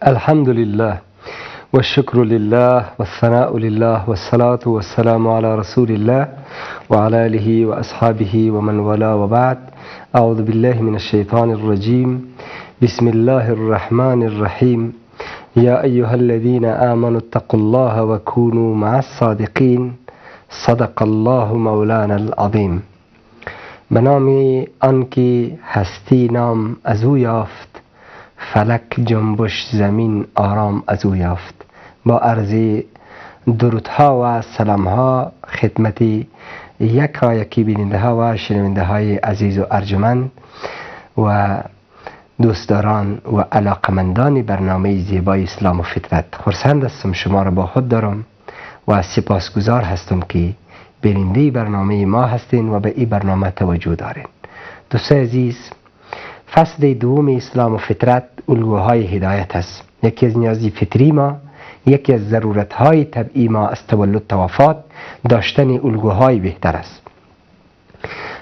الحمد لله والشكر لله والثناء لله والصلاة والسلام على رسول الله وعلى آله وأصحابه ومن والاه وبعد. أعوذ بالله من الشيطان الرجيم. بسم الله الرحمن الرحيم. يا أيها الذين آمنوا اتقوا الله وكونوا مع الصادقين. صدق الله مولانا العظیم. به نام آنکه هستی نام از او یافت، فلک جنبش زمین آرام از او یافت. با عرض درودها و سلامها خدمت یکی بیننده ها و شنونده های عزیز و ارجمند و دوستداران و علاقمندان برنامه زیبای اسلام و فطرت. خرسند هستم شما را با خود دارم و سپاسگزار هستم که بیننده برنامه ما هستین و به این برنامه توجه دارین. دوستان عزیز، فصل دوم اسلام و فطرت الگوهای هدایت است. یکی از نیازی فطری ما، یکی از ضرورتهای طبیعی ما از تولد تا وفات داشتن الگوهای بهتر است،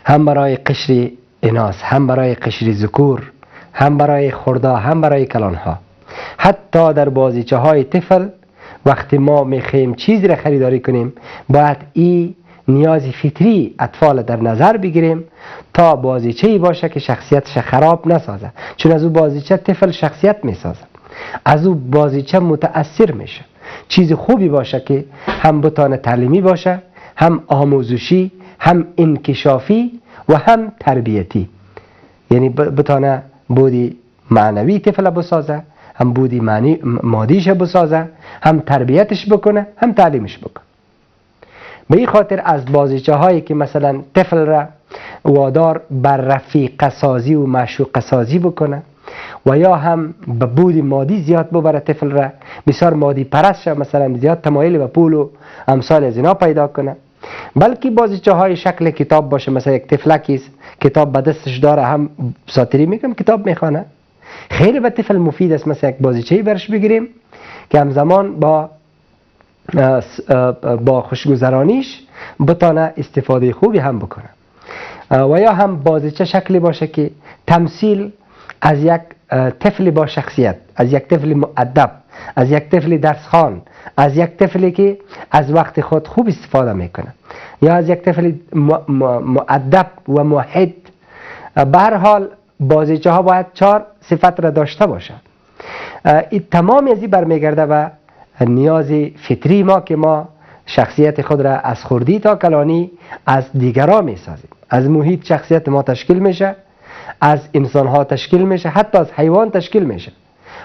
هم برای قشر اناث، هم برای قشر ذکور، هم برای خردا، هم برای کلانها. حتی در بازیچه های طفل وقتی ما میخوایم چیزی را خریداری کنیم باید این نیاز فطری اطفال در نظر بگیریم تا بازیچه‌ای باشه که شخصیتش خراب نسازه، چون از او بازیچه طفل شخصیت میسازه، از او بازیچه متأثر میشه. چیز خوبی باشه که هم بتانه تعلیمی باشه، هم آموزشی، هم انکشافی و هم تربیتی، یعنی بتانه بودی معنوی طفل بسازه، هم بودی مادیش بسازه، هم تربیتش بکنه، هم تعلیمش بکنه. به این خاطر از بازیچه هایی که مثلا طفل را وادار بر رفیق سازی و معشوق سازی بکنه و یا هم به بود مادی زیاد ببره طفل را، بسیار مادی پرست مثلا زیاد تمایل به پول و امثال از اینا پیدا کنه، بلکه بازیچه های شکل کتاب باشه. مثلا یک طفلکی کتاب به دستش داره، هم ساتری میکنه کتاب میخوانه، خیلی به طفل مفید است. مثلا یک بازیچه‌ای برش بگیریم که همزمان با خوشگذرانیش بتانه استفاده خوبی هم بکنه. و یا هم بازیچه شکلی باشه که تمثیل از یک طفل با شخصیت، از یک طفل مؤدب، از یک طفل درسخوان، از یک طفلی که از وقت خود خوب استفاده میکنه، یا از یک طفل مؤدب و موحد. به هر حال بازیچه ها باید 4 صفت را داشته باشه. این تمام از این برمیگرده و نیاز فطری ما که ما شخصیت خود را از خردی تا کلانی از دیگران میسازیم. از محیط شخصیت ما تشکیل میشه، از انسان ها تشکیل میشه، حتی از حیوان تشکیل میشه،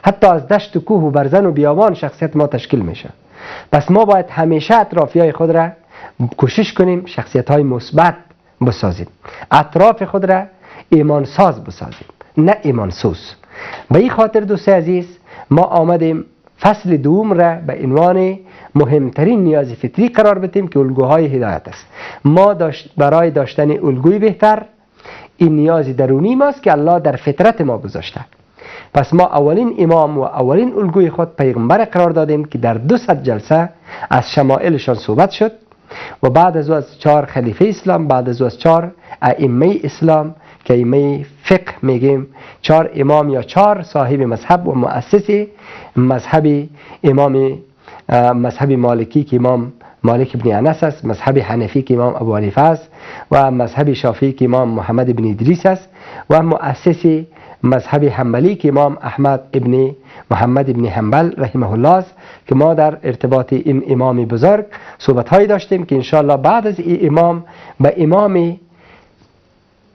حتی از دشت و کوه و برزن و بیابان شخصیت ما تشکیل میشه. پس ما باید همیشه اطرافیای خود را کوشش کنیم شخصیت های مثبت بسازیم، اطراف خود را ایمان ساز بسازیم، نه ایمان سوز. به این خاطر دوست عزیز ما آمدیم فصل دوم را به عنوان مهمترین نیاز فطری قرار بدیم که الگوهای هدایت است. ما برای داشتن الگوی بهتر، این نیاز درونی ماست که الله در فطرت ما گذاشته. پس ما اولین امام و اولین الگوی خود پیغمبر قرار دادیم که در 200 جلسه از شمائلشان صحبت شد و بعد از او از 4 خلیفه اسلام، بعد از او از 4 ائمه اسلام که ائمه فقه میگیم، 4 امام یا 4 صاحب مذهب و مؤسس مذهب امام مذهب مالکی که امام مالک ابن انس است، مذهب حنفی که امام ابو حنیفه است و مذهب شافعی که امام محمد ابن ادریس است و مؤسس مذهب حنبلی که امام احمد ابن محمد ابن حنبل رحمه الله است که ما در ارتباط این امام بزرگ صحبت هایی داشتیم که انشاءالله بعد از این امام به امام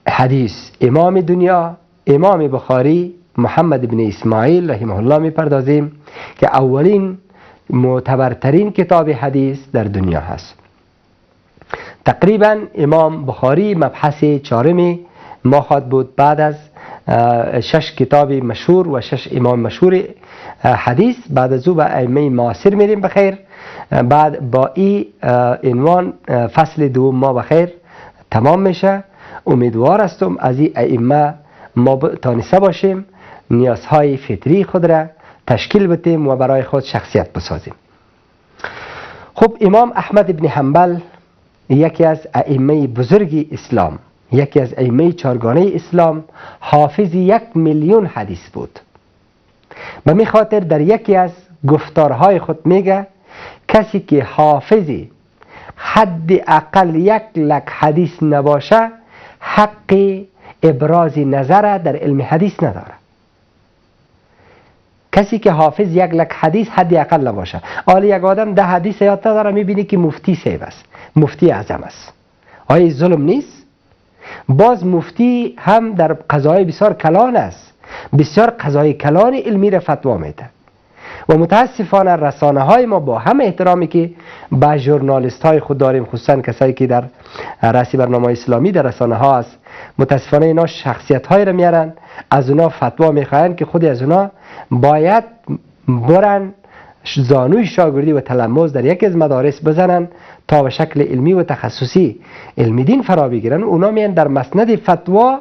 حدیث، امام دنیا، امام بخاری محمد ابن اسماعیل رحمه الله میپردازیم که اولین معتبرترین کتاب حدیث در دنیا هست. تقریبا امام بخاری مبحث 4 ما خواهد بود بعد از 6 کتاب مشهور و 6 امام مشهور حدیث. بعد از او به ائمه معاصر میریم بخیر. بعد با این عنوان فصل دوم ما بخیر تمام میشه. امیدوار هستم از این ائمه ما تانسته باشیم نیازهای فطری خود را تشکیل بدیم و برای خود شخصیت بسازیم. خب امام احمد ابن حنبل یکی از ائمه بزرگ اسلام، یکی از ائمه 4گانه اسلام، حافظ 1,000,000 حدیث بود. به می خاطر در یکی از گفتارهای خود میگه کسی که حافظی حد اقل 100,000 حدیث نباشه حق ابراز نظر در علم حدیث نداره. کسی که حافظ 100,000 حدیث حد اقل نباشه. حالا یک آدم 10 حدیث یاد نداره میبینی که مفتی صاحب است، مفتی اعظم است. آیا ظلم نیست؟ باز مفتی هم در قضای بسیار کلان است، بسیار قضای کلان علمی را فتوا میده. و متاسفانه رسانه های ما با همه احترامی که به ژورنالیست های خود داریم، خصوصا کسایی که در رأس برنامه اسلامی در رسانه ها است، متاسفانه اینا شخصیت های را میارن، از اونا فتوا میخواین که خود از اونا باید برن زانوی شاگردی و تلمذ در یکی از مدارس بزنن تا به شکل علمی و تخصصی علمی دین فرا بگیرن. اونا میان در مسند فتوا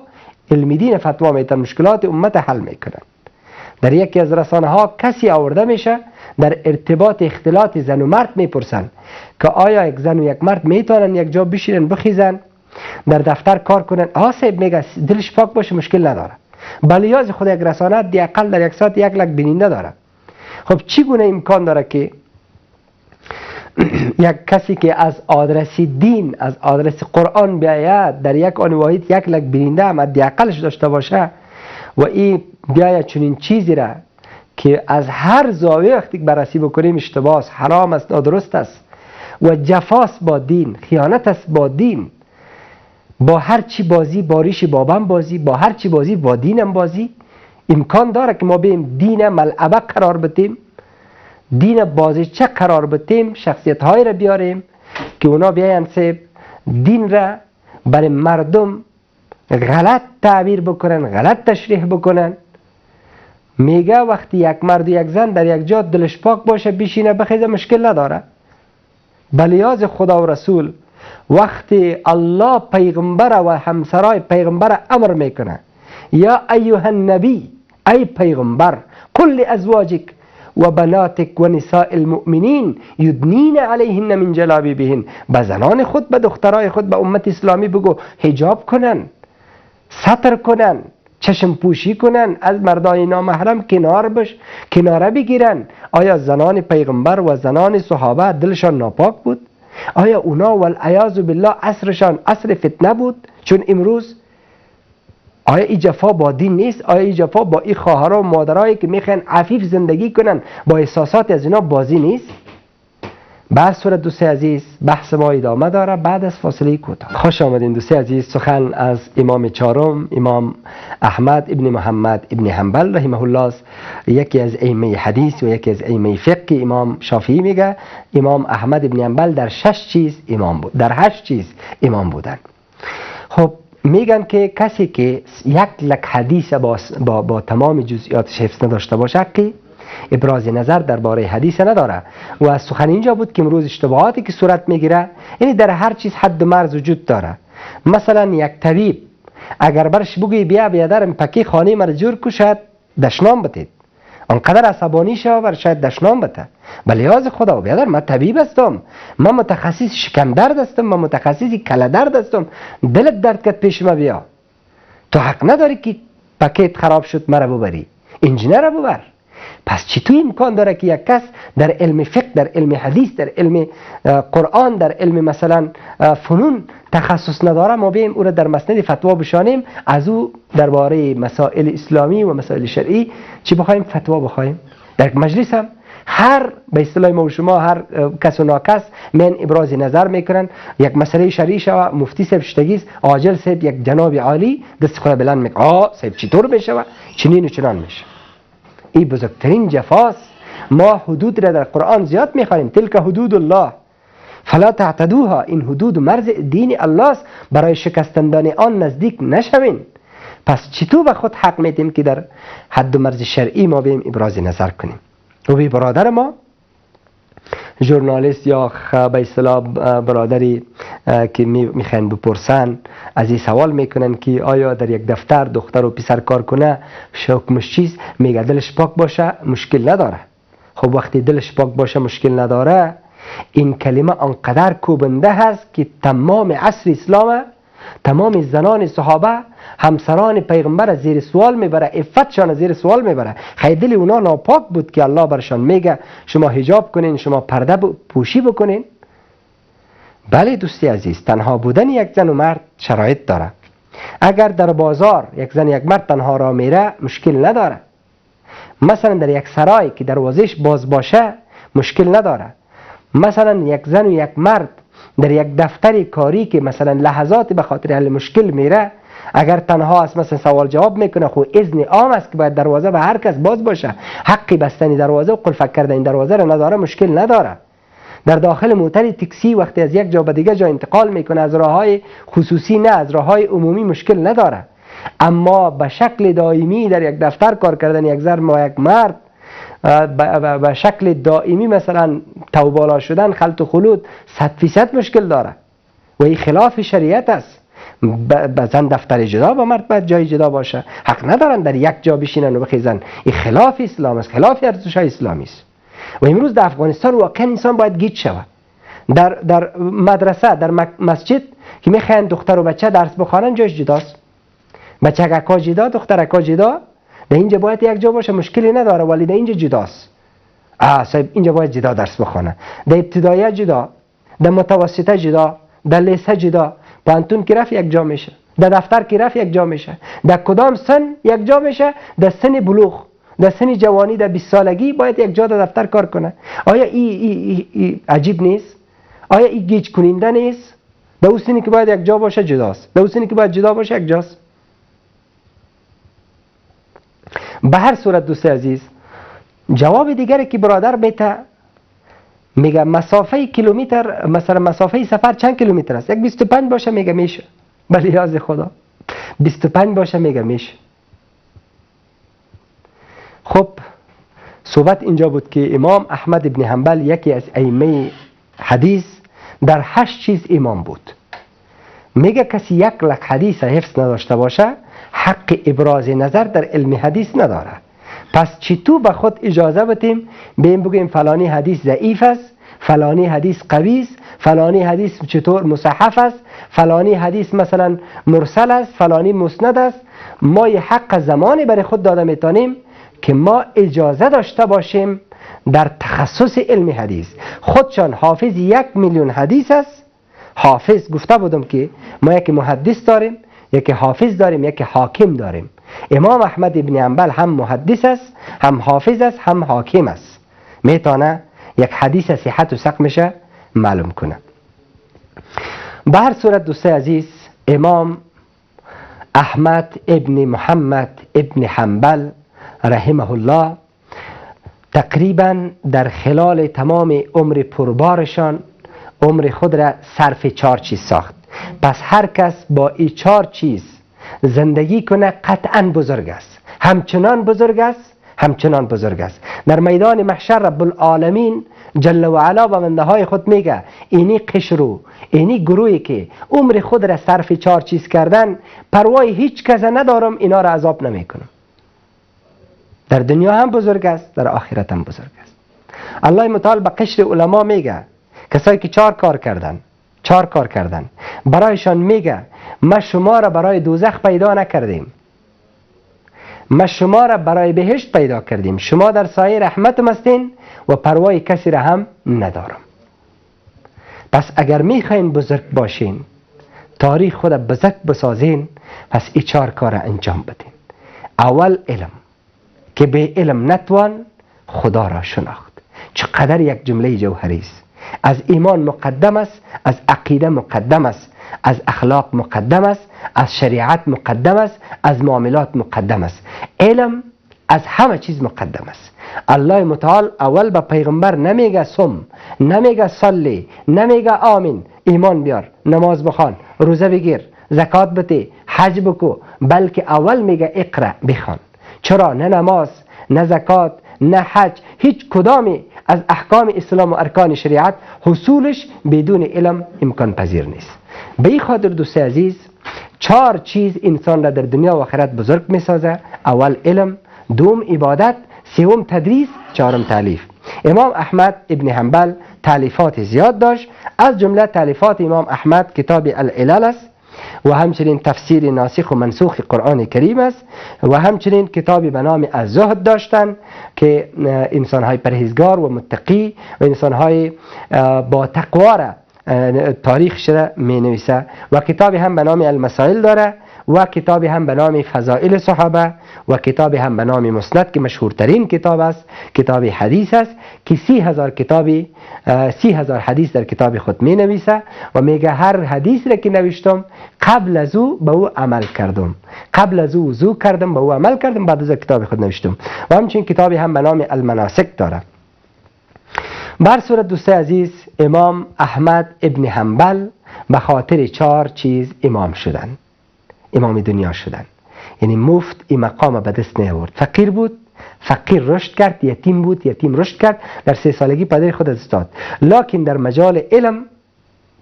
علمی دین فتوا میتن، مشکلات امت حل میکنن. در یکی از رسانه ها کسی آورده میشه در ارتباط اختلاط زن و مرد میپرسن که آیا یک زن و یک مرد میتونن یک جا بشینن بخیزن در دفتر کار کنن؟ صاحب میگه دلش پاک باشه مشکل نداره. بلیاز خود یک رسانه دی اقل در یک ساعت 100,000 بیننده داره. خب چگونه امکان داره که یک کسی که از آدرس دین، از آدرس قرآن بیاید در یک آن واحد 100,000 بیننده هم دی اقلش داشته باشه و این بیاید چنین چیزی را که از هر زاویه وقتی بررسی بکنیم اشتباه است، حرام است، نادرست است و جفاست با دین، خیانت است با دین. با هر چی بازی با ریش بابم بازی، با هر چی بازی با دینم بازی. امکان داره که ما بیم دین ملعبه قرار بدیم، دین بازیچه قرار بدیم، شخصیت های را بیاریم که اونا بیاین سه دین را برای مردم غلط تعبیر بکنن، غلط تشریح بکنن. میگه وقتی یک مرد و یک زن در یک جا دلش پاک باشه بشینه بخیزه مشکل نداره. بلیاز خدا و رسول وقتی الله پیغمبر و همسرای پیغمبر امر میکنه یا ایها النبی، ای پیغمبر، قل لازواجک و بناتک و نساء المؤمنین یدنین علیهن من جلابیبهن، به زنان خود، به دخترای خود، به امت اسلامی بگو حجاب کنن، ستر کنن، چشم پوشی کنن، از مردان نامحرم کناره بگیرن. آیا زنان پیغمبر و زنان صحابه دلشان ناپاک بود؟ آیا اونا والعیاذ بالله عصرشان عصر فتنه بود چون امروز؟ آیا این جفا با دین نیست؟ آیا این جفا با این خواهرها و مادرایی که میخوان عفیف زندگی کنن با احساسات از اینا بازی نیست؟ بعد صورت دوستی عزیز بحث ما ادامه داره بعد از فاصله کوتاه. خوش آمدین دوستی عزیز. سخن از امام چهارم، امام احمد ابن محمد ابن حنبل رحمه الله است، یکی از ائمه حدیث و یکی از ائمه فقه. امام شافعی میگه امام احمد ابن حنبل در 6 چیز امام بود، در 8 چیز امام بودن. خب میگن که کسی که 100,000 حدیث با تمام جزئیاتش حفظ نداشته باشه که ابراز نظر درباره حدیث نداره. و از سخن اینجا بود که امروز اشتباهاتی که صورت میگیره، یعنی در هر چیز حد و مرز وجود داره. مثلا یک طبیب اگر برش بگی بیا بیادرم پکی خانه مر جور کو شاید دشنام بتید، انقدر عصبانی شو و شاید دشنام بته. بلیاز خدا بیادر من طبیب هستم، من متخصص شکم درد هستم، من متخصص کله درد هستم، دلت درد کرد پیش ما بیا. تو حق نداری که پکیت خراب شد مرا ببری، انجینر رو ببر. پس چطور امکان داره که یک کس در علم فقه، در علم حدیث، در علم قرآن، در علم مثلا فنون تخصص نداره، ما بیم او را در مسند فتوا بشانیم، از او درباره مسائل اسلامی و مسائل شرعی چی بخوایم؟ فتوا بخوایم. در مجلس هم هر به اصطلاح ما و شما هر کس و ناکس من ابراز نظر میکنن، یک مسئله شرعی شوه مفتی صاحب شتگیست، عاجل صاحب یک جناب عالی دست خود بلند میگه صاحب چطور بشه چنین و چنان میشه. این بزرگترین جفاست. ما حدود را در قرآن زیاد میخوانیم، تلک حدود الله فلا تعتدوها، این حدود و مرز دین الله است، برای شکستندن آن نزدیک نشوین. پس چطور به خود حق میدیم که در حد و مرز شرعی ما بیم ابراز نظر کنیم؟ و بی برادر ما ژورنالیست یا به اصطلاح برادری که میخوان بپرسن از این سوال میکنن که آیا در یک دفتر دختر و پسر کار کنه حکمش چیست؟ میگه دلش پاک باشه مشکل نداره. خب وقتی دلش پاک باشه مشکل نداره، این کلمه انقدر کوبنده هست که تمام عصر اسلام تمام زنان صحابه همسران پیغمبر زیر سوال میبره، عفتشان زیر سوال میبره. خیلی دل اونا ناپاک بود که الله برشان میگه شما حجاب کنین، شما پرده پوشی بکنین. بله دوستی عزیز، تنها بودن یک زن و مرد شرایط داره. اگر در بازار یک زن یک مرد تنها را میره مشکل نداره. مثلا در یک سرای که دروازش باز باشه مشکل نداره. مثلا یک زن و یک مرد در یک دفتر کاری که مثلا لحظات به خاطر حل مشکل میره، اگر تنها است مثلا سوال جواب میکنه، خو اذن عام است که باید دروازه به هر کس باز باشه، حقی بستن دروازه و قفل کردن دروازه را نداره، مشکل نداره. در داخل موتر تاکسی وقتی از یک جا به دیگه جا انتقال میکنه از راههای خصوصی نه از راههای عمومی مشکل نداره. اما به شکل دائمی در یک دفتر کار کردن یک زن و یک مرد به شکل دائمی مثلا توبالا شدن، خلط و خلوط 100% مشکل داره و این خلاف شریعت است. زن دفتر جدا با مرد باید جای جدا باشه، حق ندارن در یک جا بشینن و بخیزن. این خلاف اسلام است، خلاف ارزش‌های اسلامی است. و امروز در افغانستان واقعا انسان باید گیج شود. در مدرسه، در مسجد که میخواین دختر و بچه درس بخوانن جاش جداست، بچه‌کا جدا، دخترکا جدا. در اینجا باید یک جا باشه مشکلی نداره، ولی در اینجا جداست. صاحب اینجا باید جدا درس بخونه. در ابتداییه جدا، در متوسطه جدا، در لیسه جدا. پانتون که رفت یک جا میشه، در دفتر که رفت یک جا میشه، در کدام سن یک جا میشه؟ در سن بلوغ، در سن جوانی، در 20 سالگی باید یک جا در دفتر کار کنه. آیا ای عجیب نیست؟ آیا ای گیج کننده نیست؟ در اون سنی که باید یک جا باشه جداست، در اون سنی که باید جدا باشه یک جاست. به هر صورت دوست عزیز، جواب دیگری که برادر میته میگه مسافه کیلومتر، مثلا مسافه سفر چند کیلومتر است؟ یک 25 باشه میگه میشه. بله یاد خدا 25 باشه میگه میشه. خب صحبت اینجا بود که امام احمد ابن حنبل یکی از ائمه حدیث در 8 چیز امام بود. میگه کسی 100,000 حدیث حفظ نداشته باشه حق ابراز نظر در علم حدیث نداره. پس چطور به خود اجازه بدیم بیم بگیم فلانی حدیث ضعیف است، فلانی حدیث قوی است، فلانی حدیث چطور مصحف است، فلانی حدیث مثلا مرسل است، فلانی مسند است. ما یه حق زمانی برای خود داده میتونیم که ما اجازه داشته باشیم در تخصص علم حدیث. خودشان حافظ 1,000,000 حدیث است. حافظ گفته بودم که ما یک محدث داریم، یک حافظ داریم، یک حاکم داریم. امام احمد ابن حنبل هم محدث است، هم حافظ است، هم حاکم است. میتونه یک حدیث صحت و سقمش معلوم کنه. به هر صورت دوست عزیز، امام احمد ابن محمد ابن حنبل رحمه الله تقریبا در خلال تمام عمر پربارشان عمر خود را صرف 4 چیز ساخت. پس هر کس با این 4 چیز زندگی کنه قطعا بزرگ است، همچنان بزرگ است، همچنان بزرگ است. در میدان محشر رب العالمین جل و علا به بنده های خود میگه اینی قشرو، اینی گروهی که عمر خود را صرف 4 چیز کردن، پروای هیچ کس ندارم، اینا را عذاب نمیکنم. در دنیا هم بزرگ است، در آخرت هم بزرگ است. الله متعال به قشر علما میگه کسایی که 4 کار کردن برایشان میگه ما شما را برای دوزخ پیدا نکردیم، ما شما را برای بهشت پیدا کردیم. شما در سایه رحمتم هستین و پروای کسی را هم ندارم. پس اگر میخواین بزرگ باشین، تاریخ خود بزرگ بسازین، پس این 4 کار انجام بدین. اول علم، که به علم نتوان خدا را شناخت. چقدر یک جمله جوهری است. از ایمان مقدم است، از عقیده مقدم است، از اخلاق مقدم است، از شریعت مقدم است، از معاملات مقدم است. علم از همه چیز مقدم است. الله متعال اول به پیغمبر نمیگه سم، نمیگه صلی، نمیگه آمین، ایمان بیار، نماز بخوان، روزه بگیر، زکات بده، حج بکو، بلکه اول میگه اقرا، بخوان. چرا؟ نه نماز، نه زکات، نه حج، هیچ کدامی از احکام اسلام و ارکان شریعت حصولش بدون علم امکان پذیر نیست. به این خاطر دوست عزیز 4 چیز انسان را در دنیا و آخرت بزرگ می سازه. اول علم، دوم عبادت، سوم تدریس، چهارم تالیف. امام احمد ابن حنبل تالیفات زیاد داشت. از جمله تالیفات امام احمد کتاب العلل است و همچنین تفسیر ناسخ و منسوخ قرآن کریم است و همچنین کتابی به نام الزهد داشتند که انسانهای پرهیزگار و متقی و انسانهای با تقوا را تاریخ شده می نویسه و کتابی هم به نام المسائل داره و کتابی هم به نام فضائل صحابه و کتابی هم به نام مسند که مشهورترین کتاب است، کتاب حدیث است که 30,000 حدیث در کتاب خود می نویسه و میگه هر حدیث را که نوشتم قبل از او به او عمل کردم، قبل از او وضو کردم به او عمل کردم، بعد از کتاب خود نوشتم. و همچنین کتابی هم به نام المناسک داره. بر صورت دوست عزیز، امام احمد ابن حنبل به خاطر 4 چیز امام شدن، امام دنیا شدن. یعنی مفت این مقام به دست نیاورد. فقیر بود، فقیر رشد کرد، یتیم بود، یتیم رشد کرد، در 3 سالگی پدر خود از داد. لکن در مجال علم،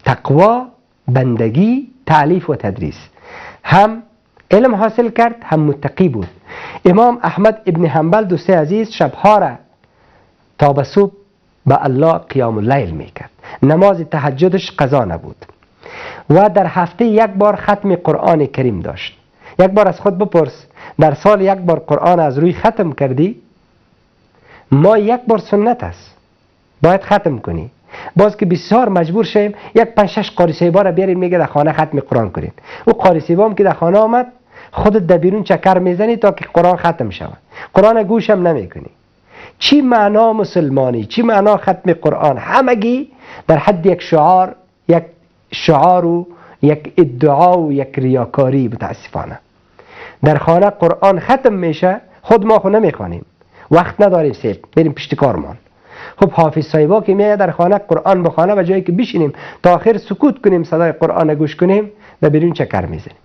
تقوا، بندگی، تعلیف و تدریس هم علم حاصل کرد، هم متقی بود. امام احمد ابن حنبل دوست عزیز شبها را تا به صبح با الله قیام اللیل میکرد. نماز تهجدش قضا نبود و در هفته 1 بار ختم قرآن کریم داشت. 1 بار از خود بپرس در سال 1 بار قرآن از روی ختم کردی؟ ما 1 بار سنت است باید ختم کنی. باز که بسیار مجبور شیم 5-6 قاری صاحبا را بیاریم میگه در خانه ختم قرآن کنید. او قاری صاحبا هم که در خانه آمد خودت در بیرون چکر میزنی تا که قرآن ختم شود، قرآن گوش هم نمیکنی. چی معنا مسلمانی، چی معنا ختم قرآن؟ همگی در حد یک شعار و یک ادعا و یک ریاکاری. متاسفانه در خانه قرآن ختم میشه، خود ما خود نمیخوانیم، وقت نداریم سیب بریم پشت کارمان. خب حافظ صاحبا که میاد در خانه قرآن بخونه و جایی که بشینیم تا آخر سکوت کنیم صدای قرآن گوش کنیم و بریم چکر میزنیم.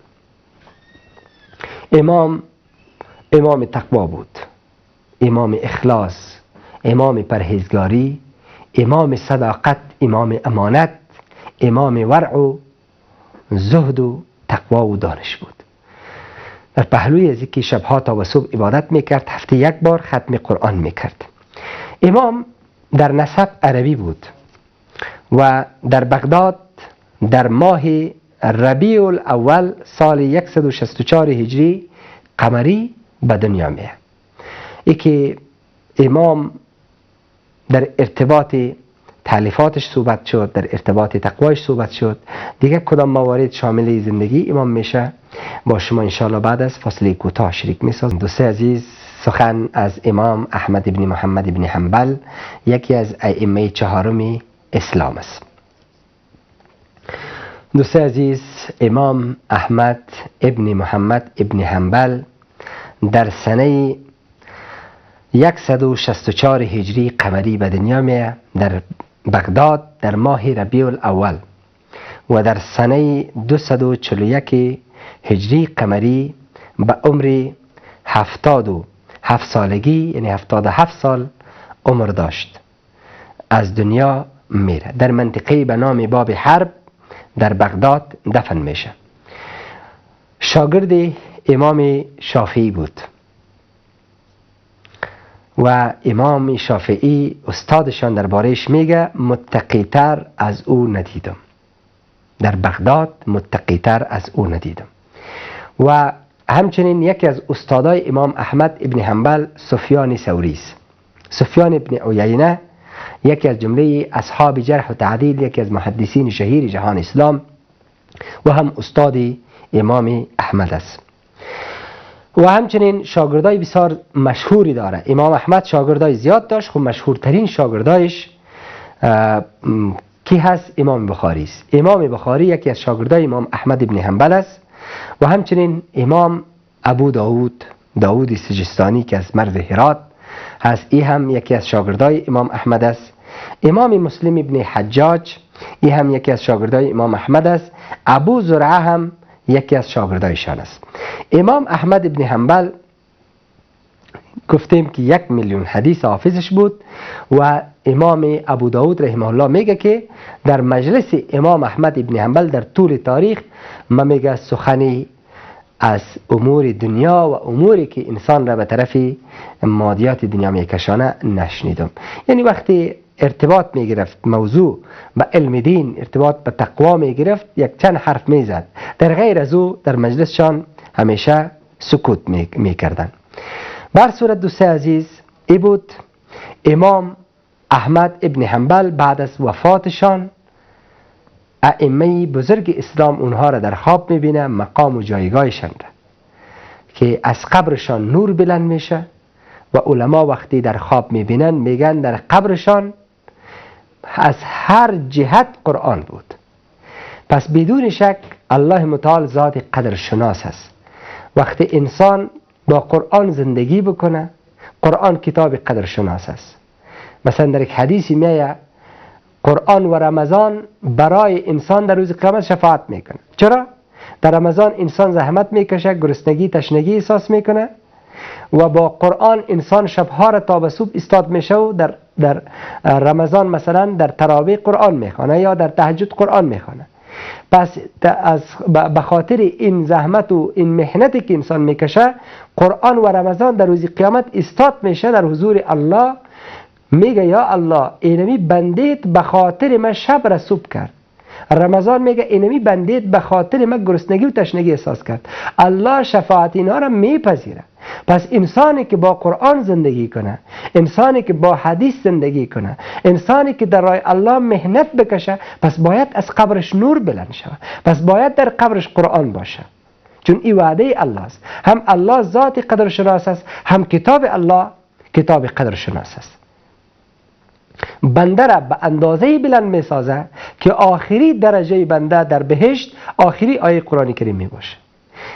امام تقوا بود، امام اخلاص، امام پرهیزگاری، امام صداقت، امام امانت، امام ورع و زهد و تقوا و دانش بود. در پهلوی از که شبها تا و صبح عبادت میکرد، هفته 1 بار ختم قرآن میکرد. امام در نسب عربی بود و در بغداد در ماه ربیع الاول سال 164 هجری قمری به دنیا میاد. که امام در ارتباط تالیفاتش صحبت شد، در ارتباط تقوایش صحبت شد. دیگه کدام موارد شامل زندگی امام میشه با شما انشاءالله بعد از فاصله کوتاه شریک میسازم. دوست عزیز، سخن از امام احمد ابن محمد ابن حنبل، یکی از ائمه 4 اسلام است. دوست عزیز، امام احمد ابن محمد ابن حنبل در سنه 164 هجری قمری به دنیا میاد در بغداد در ماه ربیع الاول و در سنه 241 هجری قمری به عمر 77 سالگی، یعنی 77 سال عمر داشت، از دنیا میره. در منطقه به نام باب حرب در بغداد دفن میشه. شاگرد امام شافعی بود و امام شافعی استادشان دربارهش میگه متقی‌تر از او ندیدم، در بغداد متقی‌تر از او ندیدم. و همچنین یکی از استادای امام احمد ابن حنبل سفیان ثوری است. سفیان ابن عیینه یکی از جمله اصحاب جرح و تعدیل، یکی از محدثین شهیر جهان اسلام و هم استاد امام احمد است. و همچنین شاگردای بسیار مشهوری داره. امام احمد شاگردای زیاد داشت، خب مشهورترین شاگردایش کی هست؟ امام بخاری است. امام بخاری یکی از شاگردای امام احمد ابن حنبل است و همچنین امام ابو داود سجستانی که از مرز هرات هست، این هم یکی از شاگردای امام احمد است. امام مسلم ابن حجاج این هم یکی از شاگردای امام احمد است. ابو زرعه هم یکی از شاگردایشان است. امام احمد ابن حنبل گفتیم که 1,000,000 حدیث حافظش بود و امام ابو داود رحمه الله میگه که در مجلس امام احمد ابن حنبل در طول تاریخ ما میگه سخنی از امور دنیا و اموری که انسان را به طرف مادیات دنیا میکشانه نشنیدم. یعنی وقتی ارتباط می گرفت، موضوع به علم دین، ارتباط به تقوا می گرفت، یک چند حرف می زد. در غیر از او در مجلسشان همیشه سکوت می کردن. بر صورت دوست عزیز، ای بود امام احمد ابن حنبل بعد از وفاتشان ائمه بزرگ اسلام اونها را در خواب میبینه، مقام و جایگاهشان را که از قبرشان نور بلند میشه و علما وقتی در خواب میبینن میگن در قبرشان از هر جهت قرآن بود. پس بدون شک الله متعال ذات قدر شناس است. وقتی انسان با قرآن زندگی بکنه، قرآن کتاب قدر شناس است. مثلا در یک حدیثی میگه قرآن و رمضان برای انسان در روز قیامت شفاعت میکنه. چرا؟ در رمضان انسان زحمت میکشه، گرسنگی تشنگی احساس میکنه و با قرآن انسان شبها را تا به صبح استاد میشه و در رمضان مثلا در تراویح قرآن میخونه یا در تهجد قرآن میخونه. پس به خاطر این زحمت و این محنتی که انسان میکشه، قرآن و رمضان در روز قیامت استاد میشه در حضور الله، میگه یا الله اینمی بندیت به خاطر من شب را صبح کرد. رمضان میگه اینمی بندیت به خاطر من گرسنگی و تشنگی احساس کرد. الله شفاعت اینا را میپذیره. پس انسانی که با قرآن زندگی کنه، انسانی که با حدیث زندگی کنه، انسانی که در راه الله محنت بکشه، پس باید از قبرش نور بلند شود، پس باید در قبرش قرآن باشه، چون این وعده الله است. هم الله ذات قدر شناس است، هم کتاب الله کتاب قدر شناس است. بنده را به اندازه بلند می سازه که آخری درجه بنده در بهشت آخری آیه قرآن کریم می باشه.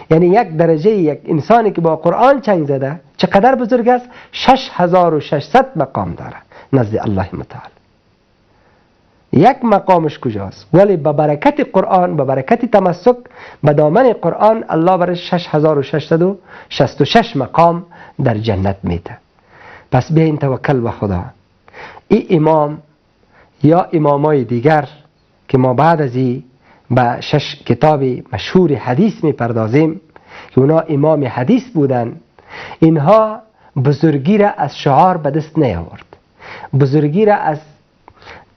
یعنی یک درجه یک انسانی که با قرآن چنگ زده چقدر بزرگ است؟ 6600 مقام داره نزد الله متعال. یک مقامش کجاست؟ ولی به برکت قرآن، به برکت تمسک به دامن قرآن، الله برای 6666 مقام در جنت میده. پس بیاین توکل به خدا. این امام یا امامای دیگر که ما بعد از این به 6 کتاب مشهور حدیث میپردازیم که اونا امام حدیث بودن، اینها بزرگی را از شعار به دست نیاورد، بزرگی را از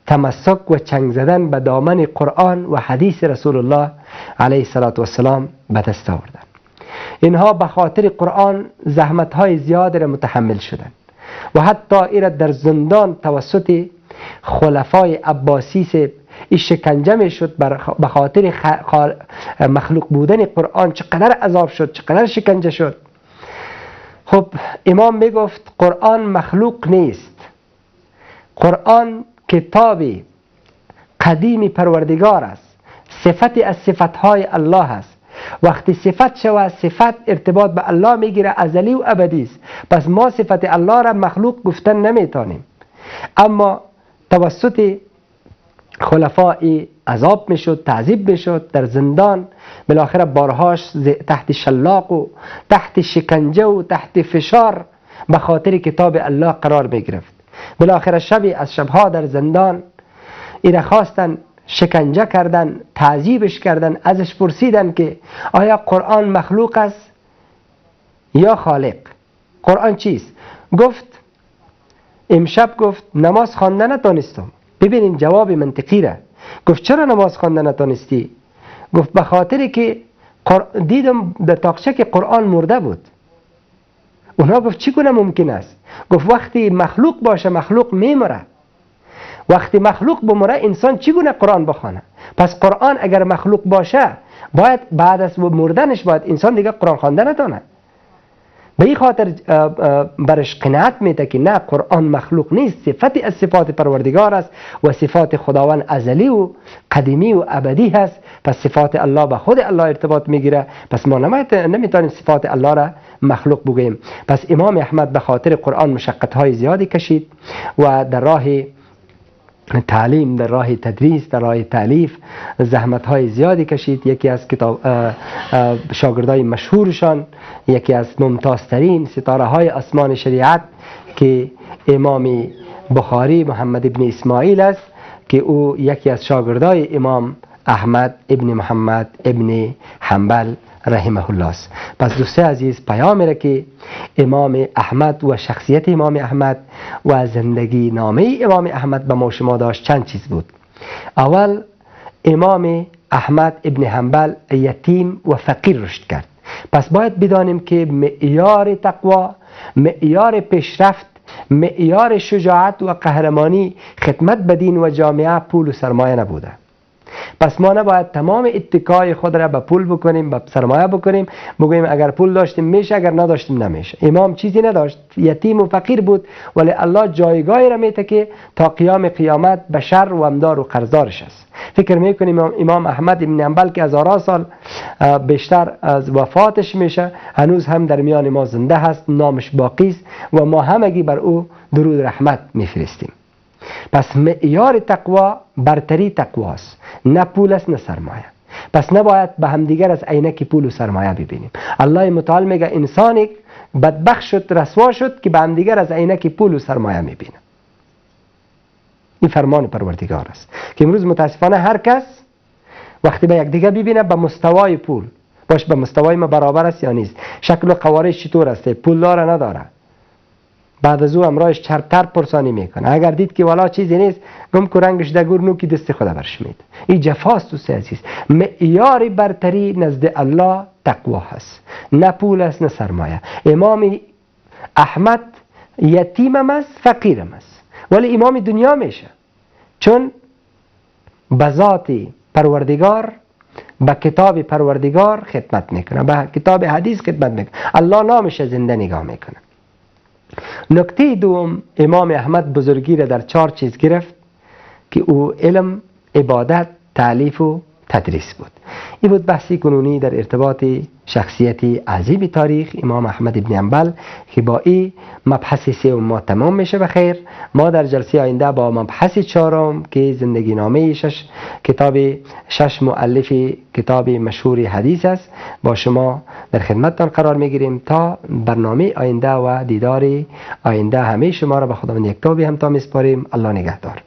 تمسک و چنگ زدن به دامن قرآن و حدیث رسول الله علیه السلام به دست آوردن. اینها به خاطر قرآن زحمت‌های زیاد را متحمل شدند و حتی ایرا در زندان توسط خلفای عباسی سے این شکنجه می شد به خاطر مخلوق بودن قرآن. چقدر عذاب شد، چقدر شکنجه شد. خب امام می گفت قرآن مخلوق نیست، قرآن کتابی قدیمی پروردگار است، صفتی از صفتهای الله است. وقتی صفت شود، صفت ارتباط به الله میگیره، ازلی و ابدی است. پس ما صفت الله را مخلوق گفتن نمیتونیم. اما توسط خلفای عذاب میشد، تعذیب میشد در زندان، بالاخره بارهاش تحت شلاق و تحت شکنجه و تحت فشار به خاطر کتاب الله قرار میگرفت. بالاخره شبی از شبها در زندان ایره خواستن شکنجه کردن، تعذیبش کردن، ازش پرسیدن که آیا قرآن مخلوق است یا خالق؟ قرآن چیست؟ گفت امشب گفت نماز خواندن نتونستم. ببینین جواب منطقی را. گفت چرا نماز خواندن نتونستی؟ گفت به خاطر که دیدم در تاقچه که قرآن مرده بود. اونها گفت چگونه ممکن است؟ گفت وقتی مخلوق باشه مخلوق میمره، وقتی مخلوق بمره انسان چگونه قرآن بخونه؟ پس قرآن اگر مخلوق باشه باید بعد از مردنش باید انسان دیگه قرآن خوانده نتونه. به این خاطر برش قناعت میده که نه، قرآن مخلوق نیست، صفتی از صفات پروردگار است و صفات خداوند ازلی و قدیمی و ابدی هست. پس صفات الله به خود الله ارتباط میگیره. پس ما نمیتونیم صفات الله را مخلوق بگوییم. پس امام احمد به خاطر قرآن مشقت‌های زیادی کشید و در راه تعلیم، در راه تدریس، در راه تالیف زحمت‌های زیادی کشید. یکی از شاگردای مشهورشان، یکی از ممتازترین ستاره‌های آسمان شریعت که امام بخاری محمد ابن اسماعیل است که او یکی از شاگردای امام احمد ابن محمد ابن حنبل رحمه الله است. پس دوستان عزیز، پیام میره که امام احمد و شخصیت امام احمد و زندگی نامه امام احمد به ما شما داشت چند چیز بود. اول، امام احمد ابن حنبل یتیم و فقیر رشد کرد. پس باید بدانیم که معیار تقوا، معیار پیشرفت، معیار شجاعت و قهرمانی خدمت به دین و جامعه پول و سرمایه نبوده. پس ما نباید تمام اتکای خود را به پول بکنیم، به سرمایه بکنیم، بگوییم اگر پول داشتیم میشه، اگر نداشتیم نمیشه. امام چیزی نداشت، یتیم و فقیر بود، ولی الله جایگاهی را میته که تا قیام قیامت بشر و امدار و قرضدارش است. فکر میکنیم امام احمد ابن حنبل که هزاران سال بیشتر از وفاتش میشه، هنوز هم در میان ما زنده هست، نامش باقی است و ما همگی بر او درود رحمت میفرستیم. پس معیار تقوا برتری تقواست، نه پول است نه سرمایه. پس نباید به همدیگر از عینک پول و سرمایه ببینیم. الله متعال میگه انسانی بدبخت شد، رسوا شد که به همدیگر از عینک پول و سرمایه میبینه. این فرمان پروردگار است که امروز متاسفانه هر کس وقتی به یکدیگر ببینه به مستوای پول، باش به مستوای ما برابر است یا نیست، شکل و قوارش چطور است، پول داره نداره، بعد از او امرایش چرتر پرسانی میکنه. اگر دید که والا چیزی نیست، گم کو رنگش دگور نو که دست خدا برش میده. این جفاست دوست عزیز. معیار برتری نزد الله تقوا هست، نه پول است نه سرمایه. امام احمد یتیمم است، فقیرم است، ولی امام دنیا میشه، چون به ذات پروردگار، به کتاب پروردگار خدمت میکنه، به کتاب حدیث خدمت میکنه. الله نامش زنده نگاه میکنه. نکته دوم، امام احمد بزرگی را در 4 چیز گرفت که او علم، عبادت، تعلیف و تدریس بود. این بود بحثی کنونی در ارتباط شخصیت عظیم تاریخ امام احمد ابن حنبل که با این مبحث 3 ما تمام میشه. بخیر، ما در جلسه آینده با مبحث 4 که زندگی نامه کتاب 6 مؤلف کتاب مشهور حدیث است با شما در خدمتتان قرار میگیریم. تا برنامه آینده و دیدار آینده همه شما را به خداوند یکتا همتا میسپاریم. الله نگهدار.